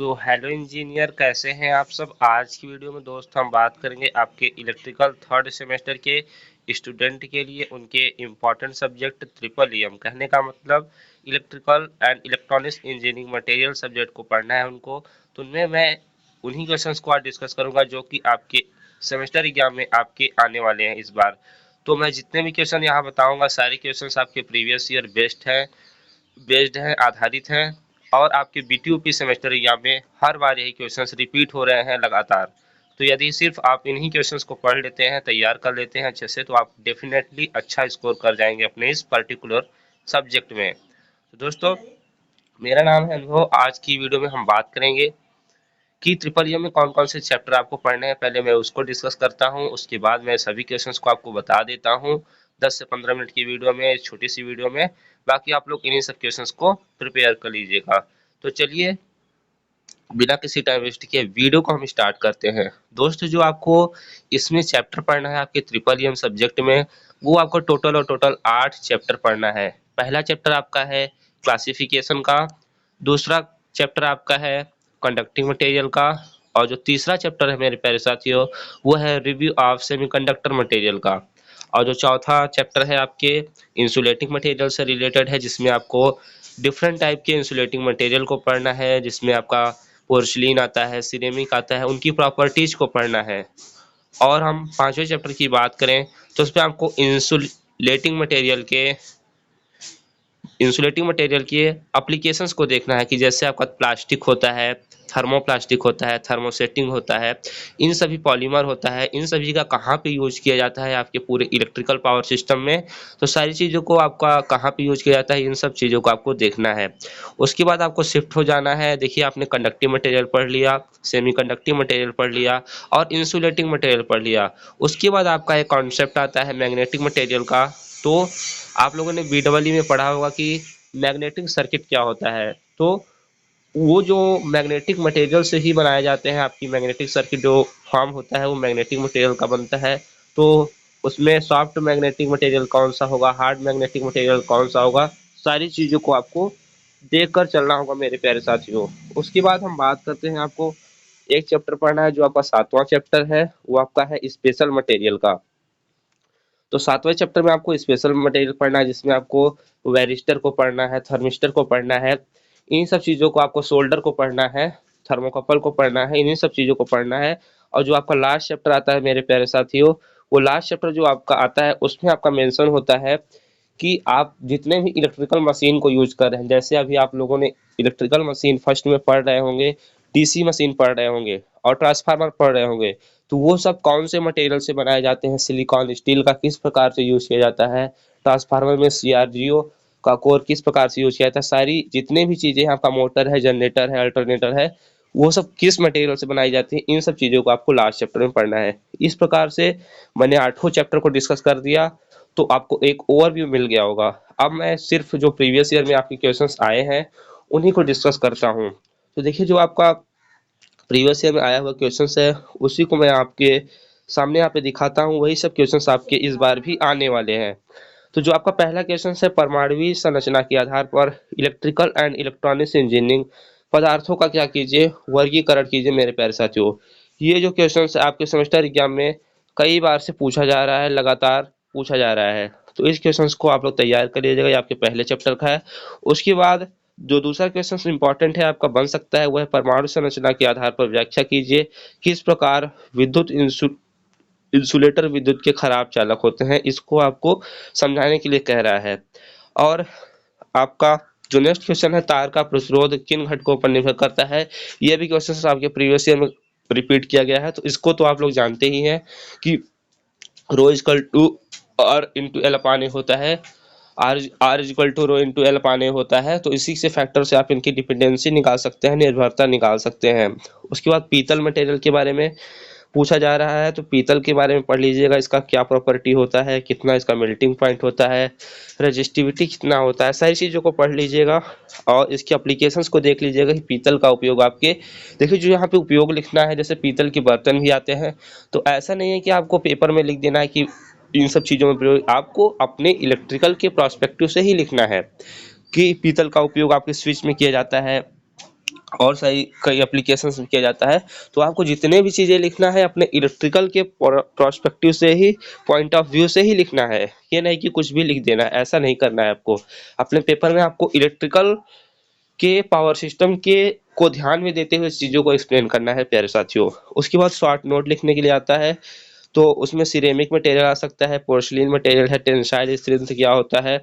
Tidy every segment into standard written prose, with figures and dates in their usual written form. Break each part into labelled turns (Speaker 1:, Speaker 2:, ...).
Speaker 1: तो hello engineer, कैसे हैं आप सब। आज की वीडियो में दोस्त हम बात करेंगे आपके इलेक्ट्रिकल थर्ड सेमेस्टर के स्टूडेंट के लिए उनके इम्पॉर्टेंट सब्जेक्ट ट्रिपल ईएम। कहने का मतलब electrical and electronics engineering material subject को पढ़ना है उनको। तो उनमें मैं उन्हीं क्वेश्चंस को आज डिस्कस करूंगा जो कि आपके सेमेस्टर एग्जाम में आपके आने वाले हैं इस बार। तो मैं जितने भी क्वेश्चन यहाँ बताऊंगा सारे क्वेश्चन आपके प्रीवियस ईयर बेस्ड हैं, आधारित हैं। और आपके बीटीयूपी सेमेस्टर एग्जाम में हर बार यही क्वेश्चंस रिपीट हो रहे हैं लगातार। तो यदि सिर्फ आप इन्हीं क्वेश्चंस को पढ़ लेते हैं, तैयार कर लेते हैं अच्छे से, तो आप डेफिनेटली अच्छा स्कोर कर जाएंगे अपने इस पर्टिकुलर सब्जेक्ट में। तो दोस्तों, मेरा नाम है अनुभव। आज की वीडियो में हम बात करेंगे कि ट्रिपल ई में कौन कौन से चैप्टर आपको पढ़ने हैं। पहले मैं उसको डिस्कस करता हूँ, उसके बाद मैं सभी क्वेश्चंस को आपको बता देता हूँ 10 से 15 मिनट की वीडियो में, छोटी सी वीडियो में। बाकी आप लोग इन्हीं सब क्वेश्चंस को प्रिपेयर कर लीजिएगा। तो चलिए, बिना किसी टाइम वेस्ट किए वीडियो को हम स्टार्ट करते हैं। दोस्तों, जो आपको इसमें चैप्टर पढ़ना है आपके ट्रिपल ईएम सब्जेक्ट में, वो आपको टोटल 8 चैप्टर पढ़ना है। पहला चैप्टर आपका है क्लासिफिकेशन का, दूसरा चैप्टर आपका है कंडक्टिंग मटेरियल का, और जो तीसरा चैप्टर है मेरे प्यारे साथियों, वो है रिव्यू ऑफ सेमीकंडक्टर मटेरियल का। और जो चौथा चैप्टर है आपके इंसुलेटिंग मटेरियल से रिलेटेड है, जिसमें आपको डिफरेंट टाइप के इंसुलेटिंग मटेरियल को पढ़ना है, जिसमें आपका पोर्सिलिन आता है, सिरेमिक आता है, उनकी प्रॉपर्टीज को पढ़ना है। और हम पांचवें चैप्टर की बात करें तो उसमें आपको इंसुलेटिंग मटेरियल के एप्लीकेशंस को देखना है, कि जैसे आपका प्लास्टिक होता है, थर्मोप्लास्टिक होता है, थर्मोसेटिंग होता है, इन सभी पॉलीमर होता है, इन सभी का कहाँ पे यूज किया जाता है आपके पूरे इलेक्ट्रिकल पावर सिस्टम में। तो सारी चीज़ों को आपका कहाँ पे यूज किया जाता है, इन सब चीज़ों को आपको देखना है। उसके बाद आपको शिफ्ट हो जाना है। देखिए, आपने कंडक्टिव मटेरियल पढ़ लिया, सेमी कंडक्टिव मटेरियल पढ़ लिया और इंसुलेटिंग मटेरियल पढ़ लिया। उसके बाद आपका एक कॉन्सेप्ट आता है मैग्नेटिक मटेरियल का। तो आप लोगों ने बीडब्ल्यू में पढ़ा होगा कि मैग्नेटिक सर्किट क्या होता है। तो वो जो मैग्नेटिक मटेरियल से ही बनाए जाते हैं, आपकी मैग्नेटिक सर्किट जो फॉर्म होता है वो मैग्नेटिक मटेरियल का बनता है। तो उसमें सॉफ्ट मैग्नेटिक मटेरियल कौन सा होगा, हार्ड मैग्नेटिक मटेरियल कौन सा होगा, सारी चीज़ों को आपको देख कर चलना होगा मेरे प्यारे साथियों। उसके बाद हम बात करते हैं, आपको एक चैप्टर पढ़ना है जो आपका 7वां चैप्टर है, वो आपका है स्पेशल मटेरियल का। तो 7वें चैप्टर में आपको स्पेशल मटेरियल पढ़ना है, जिसमें आपको वेरिस्टर को पढ़ना है, थर्मिस्टर को पढ़ना है, इन सब चीज़ों को आपको सोल्डर को पढ़ना है, थर्मोकपल को पढ़ना है, इन्हीं सब चीज़ों को पढ़ना है। और जो आपका लास्ट चैप्टर आता है मेरे प्यारे साथियों, वो लास्ट चैप्टर जो आपका आता है उसमें आपका मेंशन होता है कि आप जितने भी इलेक्ट्रिकल मशीन को यूज कर रहे हैं, जैसे अभी आप लोगों ने इलेक्ट्रिकल मशीन फर्स्ट में पढ़ रहे होंगे, डीसी मशीन पढ़ रहे होंगे और ट्रांसफार्मर पढ़ रहे होंगे, तो वो सब कौन से मटेरियल से बनाए जाते हैं, सिलिकॉन स्टील का किस प्रकार से यूज किया जाता है, ट्रांसफार्मर में सीआरजीओ का कोर किस प्रकार से यूज किया जाता है, सारी जितने भी चीजें हैं, आपका मोटर है, जनरेटर है, अल्टरनेटर है, वो सब किस मटेरियल से बनाई जाती है, इन सब चीजों को आपको लास्ट चैप्टर में पढ़ना है। इस प्रकार से मैंने 8 चैप्टर को डिस्कस कर दिया, तो आपको एक ओवरव्यू मिल गया होगा। अब मैं सिर्फ जो प्रीवियस ईयर में आपके क्वेश्चंस आए हैं उन्हीं को डिस्कस करता हूँ। तो देखिए, जो आपका प्रीवियस ईयर में आया हुआ क्वेश्चंस है उसी को मैं आपके सामने यहाँ पे दिखाता हूँ। वही सब क्वेश्चंस आपके इस बार भी आने वाले हैं। तो जो आपका पहला क्वेश्चन है, परमाणुवीय संरचना के आधार पर इलेक्ट्रिकल एंड इलेक्ट्रॉनिक्स इंजीनियरिंग पदार्थों का क्या कीजिए, वर्गीकरण कीजिए मेरे प्यारे साथियों। ये जो क्वेश्चन है आपके सेमेस्टर एग्जाम में कई बार से पूछा जा रहा है, लगातार पूछा जा रहा है। तो इस क्वेश्चन को आप लोग तैयार कर लीजिएगा, ये आपके पहले चैप्टर का है। उसके बाद जो दूसरा क्वेश्चन इंपॉर्टेंट है आपका बन सकता है, वह है परमाणु संरचना के आधार पर व्याख्या कीजिए किस प्रकार विद्युत इंसुलेटर विद्युत के खराब चालक होते हैं। इसको आपको समझाने के लिए कह रहा है। और आपका जो नेक्स्ट क्वेश्चन है, तार का प्रतिरोध किन घटकों पर निर्भर करता है, यह भी क्वेश्चन आपके प्रीवियस ईयर में रिपीट किया गया है। तो इसको तो आप लोग जानते ही हैं कि rho equal to R into L upon A होता है, R R equal to rho into L upon A होता है। तो इसी से फैक्टर से आप इनकी डिपेंडेंसी निकाल सकते हैं, निर्भरता निकाल सकते हैं। उसके बाद पीतल मटेरियल के बारे में पूछा जा रहा है, तो पीतल के बारे में पढ़ लीजिएगा, इसका क्या प्रॉपर्टी होता है, कितना इसका मेल्टिंग पॉइंट होता है, रेजिस्टिविटी कितना होता है, सारी चीज़ों को पढ़ लीजिएगा। और इसकी एप्लीकेशंस को देख लीजिएगा कि पीतल का उपयोग आपके, देखिए जो यहाँ पे उपयोग लिखना है, जैसे पीतल के बर्तन भी आते हैं, तो ऐसा नहीं है कि आपको पेपर में लिख देना है कि इन सब चीज़ों में प्रयोग, आपको अपने इलेक्ट्रिकल के प्रोस्पेक्टिव से ही लिखना है कि पीतल का उपयोग आपके स्विच में किया जाता है, और सही कई एप्लीकेशंस में किया जाता है। तो आपको जितने भी चीज़ें लिखना है अपने इलेक्ट्रिकल के प्रोस्पेक्टिव से ही, पॉइंट ऑफ व्यू से ही लिखना है। ये नहीं कि कुछ भी लिख देना है, ऐसा नहीं करना है आपको। अपने पेपर में आपको इलेक्ट्रिकल के पावर सिस्टम के को ध्यान में देते हुए चीज़ों को एक्सप्लेन करना है प्यारे साथियों। उसके बाद शॉर्ट नोट लिखने के लिए आता है, तो उसमें सिरेमिक मटेरियल आ सकता है, पोर्सिलिन मटेरियल है, टेंसाइल स्ट्रेंथ क्या होता है,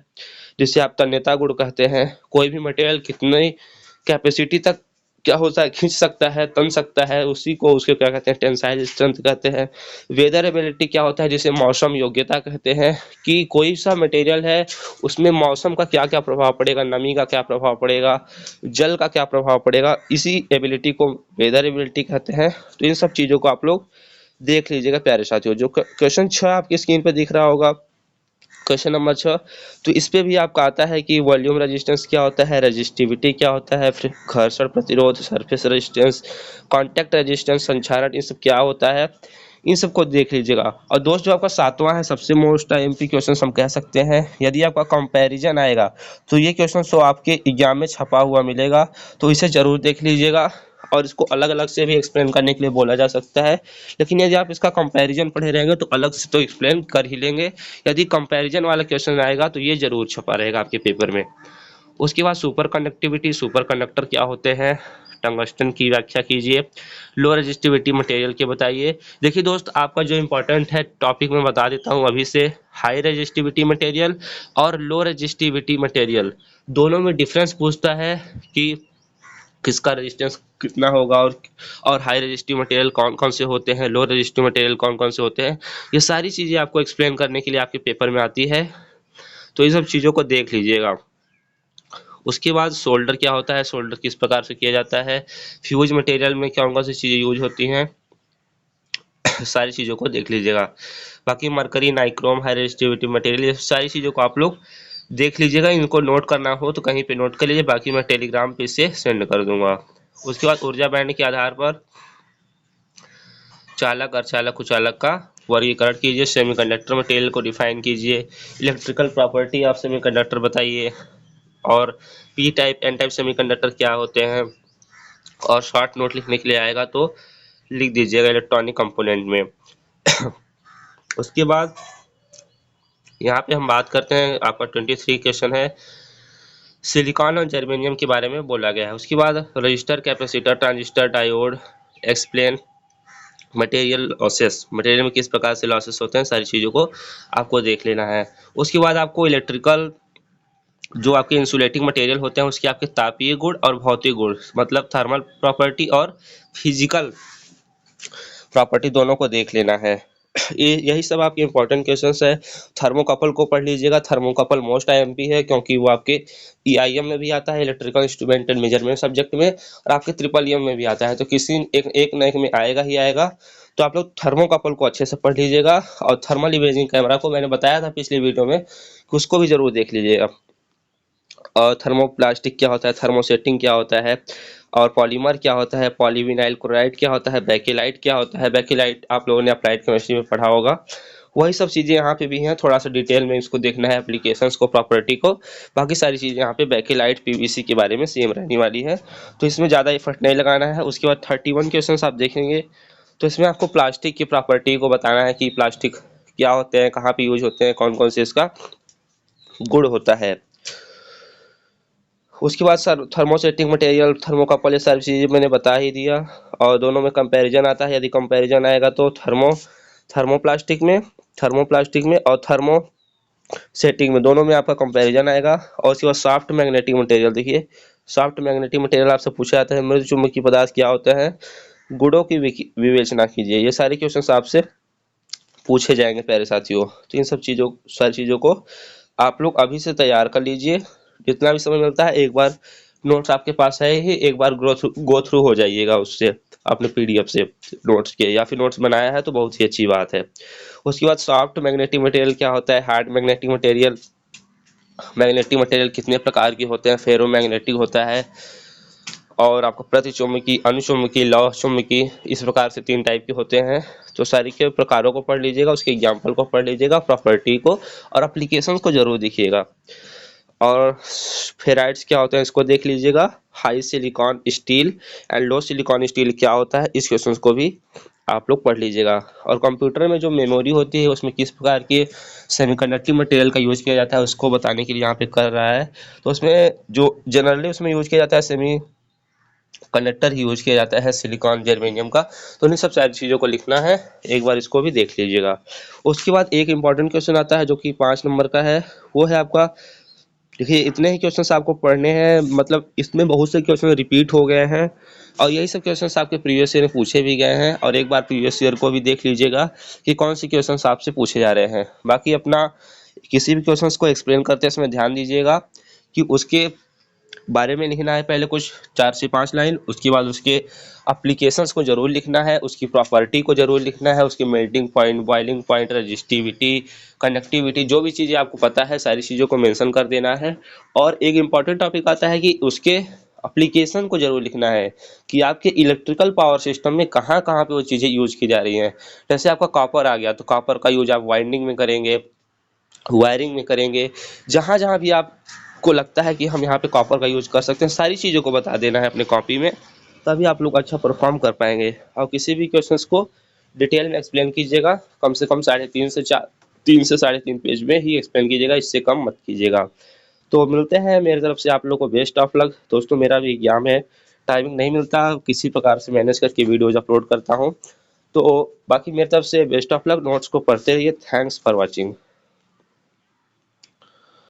Speaker 1: जिसे आप तन्यता गुण कहते हैं। कोई भी मटेरियल कितनी कैपेसिटी तक क्या होता है, खींच सकता है, तन सकता है, उसी को उसके क्या कहते हैं, टेंसाइल स्ट्रेंथ कहते हैं। वेदर एबिलिटी क्या होता है, जिसे मौसम योग्यता कहते हैं, कि कोई सा मटेरियल है उसमें मौसम का क्या क्या प्रभाव पड़ेगा, नमी का क्या प्रभाव पड़ेगा, जल का क्या प्रभाव पड़ेगा, इसी एबिलिटी को वेदर एबिलिटी कहते हैं। तो इन सब चीज़ों को आप लोग देख लीजिएगा प्यारे साथियों। जो क्वेश्चन 6 आपकी स्क्रीन पर दिख रहा होगा, क्वेश्चन नंबर 6, तो इस पे भी आपका आता है कि वॉल्यूम रेजिस्टेंस क्या होता है, रेजिस्टिविटी क्या होता है, फिर घर्षण प्रतिरोध, सरफेस रेजिस्टेंस, कांटेक्ट रेजिस्टेंस, संक्षारण, ये सब क्या होता है, इन सबको देख लीजिएगा। और दोस्त जो आपका 7वां है, सबसे मोस्ट आईएमपी क्वेश्चन हम कह सकते हैं, यदि आपका कंपैरिजन आएगा तो ये क्वेश्चन सो आपके एग्जाम में छपा हुआ मिलेगा, तो इसे जरूर देख लीजिएगा। और इसको अलग अलग से भी एक्सप्लेन करने के लिए बोला जा सकता है, लेकिन यदि आप इसका कंपैरिजन पढ़े रहेंगे तो अलग से तो एक्सप्लेन कर ही लेंगे। यदि कंपैरिजन वाला क्वेश्चन आएगा तो ये जरूर छपा रहेगा आपके पेपर में। उसके बाद सुपर कंडक्टिविटी, सुपर कंडक्टर क्या होते हैं, टंगस्टन की व्याख्या कीजिए, लो रेजिस्टिविटी मटेरियल के बताइए। देखिए दोस्त, आपका जो इम्पोर्टेंट है टॉपिक मैं बता देता हूँ अभी से, हाई रेजिस्टिविटी मटेरियल और लो रेजिस्टिविटी मटेरियल दोनों में डिफरेंस पूछता है कि किसका रेजिस्टेंस कितना होगा, और हाई रेजिस्टिव मटेरियल कौन कौन से होते हैं, लो रेजिस्टिव मटेरियल कौन कौन से होते हैं। ये सारी चीज़ें आपको एक्सप्लेन करने के लिए आपके पेपर में आती है, तो ये सब चीज़ों को देख लीजिएगा। उसके बाद सोल्डर क्या होता है, सोल्डर किस प्रकार से किया जाता है, फ्यूज मटेरियल में कौन कौन सी चीज़ें यूज होती हैं, सारी चीज़ों को देख लीजिएगा। बाकी mercury, nichrome, high resistivity material, ये सारी चीज़ों को आप लोग देख लीजिएगा। इनको नोट करना हो तो कहीं पे नोट कर लीजिए, बाकी मैं टेलीग्राम पे इसे सेंड कर दूंगा। उसके बाद ऊर्जा बैंड के आधार पर चालक, अर्धचालक, कुचालक का वर्गीकरण कीजिए, सेमीकंडक्टर मटेरियल को डिफाइन कीजिए, इलेक्ट्रिकल प्रॉपर्टी ऑफ सेमीकंडक्टर बताइए, और P type N type semiconductor क्या होते हैं। और शॉर्ट नोट लिखने के लिए आएगा तो लिख दीजिएगा इलेक्ट्रॉनिक कंपोनेंट में। उसके बाद यहाँ पे हम बात करते हैं, आपका 23 क्वेश्चन है, सिलिकॉन और जर्मेनियम के बारे में बोला गया है। उसके बाद register, capacitor, transistor, diode, explain material losses, material में किस प्रकार से लॉसेस होते हैं, सारी चीज़ों को आपको देख लेना है। उसके बाद आपको इलेक्ट्रिकल जो आपके इंसुलेटिंग मटेरियल होते हैं उसके आपके तापीय गुण और भौतिक गुण, मतलब थर्मल प्रॉपर्टी और फिजिकल प्रॉपर्टी, दोनों को देख लेना है। यही सब आपके इंपॉर्टेंट क्वेश्चंस है। थर्मोकपल को पढ़ लीजिएगा, थर्मोकपल मोस्ट आईएमपी है, क्योंकि वो आपके ईआईएम में भी आता है, electrical instrument and measurement subject में, और आपके ट्रिपल ईएम में भी आता है, तो किसी एक न एक में आएगा ही आएगा। तो आप लोग थर्मोकपल को अच्छे से पढ़ लीजिएगा, और थर्मल इमेजिंग कैमरा को मैंने बताया था पिछली वीडियो में कि उसको भी जरूर देख लीजिएगा। और थर्मोप्लास्टिक क्या होता है, थर्मोसेटिंग क्या होता है, और पॉलीमर क्या होता है, पॉलीविनाइल क्लोराइड क्या होता है, बैकेलाइट क्या होता है। बैकेलाइट आप लोगों ने अप्लाइड केमिस्ट्री में पढ़ा होगा, वही सब चीज़ें यहाँ पे भी हैं, थोड़ा सा डिटेल में इसको देखना है, एप्लीकेशंस को, प्रॉपर्टी को। बाकी सारी चीज़ें यहाँ पे बैकेलाइट पीवीसी के बारे में सेम रहने वाली है, तो इसमें ज़्यादा एफर्ट नहीं लगाना है। उसके बाद 31 क्वेश्चन आप देखेंगे, तो इसमें आपको प्लास्टिक की प्रॉपर्टी को बताना है कि प्लास्टिक क्या होते हैं, कहाँ पे यूज होते हैं, कौन कौन से इसका गुण होता है। उसके बाद सर थर्मोसेटिंग मटेरियल, थर्मोकपल, ये सारी चीज़ें मैंने बता ही दिया। और दोनों में कंपैरिजन आता है, यदि कंपैरिजन आएगा तो थर्मोप्लास्टिक में, और थर्मो सेटिंग में, दोनों में आपका कंपैरिजन आएगा। और उसके बाद सॉफ्ट मैग्नेटिक मटेरियल, देखिए सॉफ्ट मैग्नेटिक मटेरियल आपसे पूछा जाता है, मृदु चुंबकीय पदार्थ क्या होते हैं, गुणों की विवेचना कीजिए। ये सारे क्वेश्चन आपसे पूछे जाएंगे प्यारे साथियों। तो इन सब चीज़ों, सारी चीज़ों को आप लोग अभी से तैयार कर लीजिए, जितना भी समय मिलता है। एक बार नोट्स आपके पास है ही, एक बार गो थ्रू हो जाइएगा उससे, अपने पीडीएफ से नोट्स के, या फिर नोट्स बनाया है तो बहुत ही अच्छी बात है। उसके बाद सॉफ्ट मैग्नेटिक मटेरियल क्या होता है, hard magnetic material, magnetic material कितने प्रकार के होते हैं, फेरो मैग्नेटिक होता है, और आपको प्रतिचुम्बकी, अनुचुम्बकी, लौह चुम्बकी, इस प्रकार से 3 टाइप के होते हैं। तो सारी के प्रकारों को पढ़ लीजिएगा, उसके एग्जाम्पल को पढ़ लीजिएगा, प्रॉपर्टी को और एप्लीकेशन को जरूर देखिएगा। और फेराइड्स क्या होते हैं इसको देख लीजिएगा। High silicon steel and low silicon steel क्या होता है, इस क्वेश्चन को भी आप लोग पढ़ लीजिएगा। और कंप्यूटर में जो मेमोरी होती है उसमें किस प्रकार के सेमीकंडक्टिंग मटेरियल का यूज किया जाता है उसको बताने के लिए यहाँ पे कर रहा है। तो उसमें जो जनरली उसमें यूज किया जाता है सेमी कंडक्टर ही यूज किया जाता है सिलिकॉन जर्मेनियम का। तो इन सब सारी चीज़ों को लिखना है, एक बार इसको भी देख लीजिएगा। उसके बाद एक इंपॉर्टेंट क्वेश्चन आता है जो कि 5 नंबर का है, वो है आपका, देखिए इतने ही क्वेश्चंस आपको पढ़ने हैं, मतलब इसमें बहुत से क्वेश्चन रिपीट हो गए हैं और यही सब क्वेश्चंस आपके प्रीवियस ईयर में पूछे भी गए हैं। और एक बार प्रीवियस ईयर को भी देख लीजिएगा कि कौन से क्वेश्चंस आपसे पूछे जा रहे हैं। बाकी अपना किसी भी क्वेश्चंस को एक्सप्लेन करते समय ध्यान दीजिएगा कि उसके बारे में लिखना है पहले कुछ 4 से 5 लाइन, उसके बाद उसके एप्लीकेशंस को जरूर लिखना है, उसकी प्रॉपर्टी को जरूर लिखना है, उसकी melting point, boiling point, resistivity, connectivity, जो भी चीज़ें आपको पता है सारी चीज़ों को मेंशन कर देना है। और एक इम्पॉर्टेंट टॉपिक आता है कि उसके एप्लीकेशन को जरूर लिखना है कि आपके इलेक्ट्रिकल पावर सिस्टम में कहाँ कहाँ पे वो चीज़ें यूज की जा रही हैं। जैसे आपका कॉपर आ गया तो कॉपर का यूज आप वाइंडिंग में करेंगे, वायरिंग में करेंगे, जहाँ जहाँ भी आपको लगता है कि हम यहाँ पे कॉपर का यूज कर सकते हैं सारी चीज़ों को बता देना है अपने कॉपी में, तभी आप लोग अच्छा परफॉर्म कर पाएंगे। और किसी भी क्वेश्चंस को डिटेल में एक्सप्लेन कीजिएगा, कम से कम 3.5 से 4 पेज में ही एक्सप्लेन कीजिएगा, इससे कम मत कीजिएगा। तो मिलते हैं, मेरी तरफ से आप लोग को बेस्ट ऑफ लक। दोस्तों मेरा भी एग्जाम है, टाइमिंग नहीं मिलता, किसी प्रकार से मैनेज करके वीडियोज अपलोड करता हूँ। तो बाकी मेरी तरफ से बेस्ट ऑफ लक, नोट्स को पढ़ते रहिए। Thanks for watching.